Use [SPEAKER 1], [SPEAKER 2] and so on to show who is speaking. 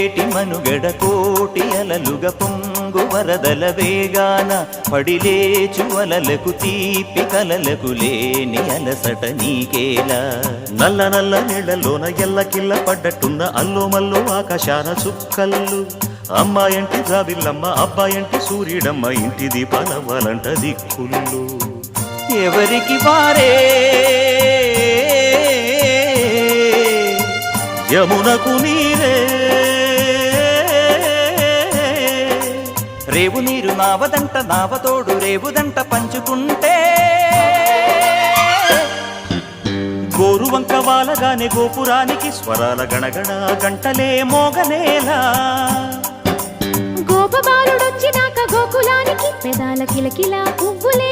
[SPEAKER 1] పొంగేటి మనుగడ కోటి అలలుగ పొంగు వరదల వేగాన పడిలేచు అలలకు తీపి కలలకు లేని అలసట నీకేలా
[SPEAKER 2] నల్ల నల్ల నీళ్లలోన ఎల్లకిల్ల పడ్డట్టున్న అల్లో మల్లో ఆకాశాన చుక్కల్లు అమ్మాయంటి జాబిల్లమ్మ అబ్బాయంటి సూర్యుడమ్మ ఇంటి దీపాలవ్వాలంట దిక్కుళ్ళు
[SPEAKER 1] ఎవరికి వారే
[SPEAKER 2] యమునకు నీరే
[SPEAKER 1] రేవు నీరు నావదంట నావతోడు రేవుదంట పంచుకుంటే
[SPEAKER 2] గోరువంక వాలగానే గోపురానికి స్వరాల గణగణ గంటలే మోగనేలా
[SPEAKER 3] గోపబాలుడొచ్చినాక గోకులానికి పెదాల కిలకిల పువ్వులే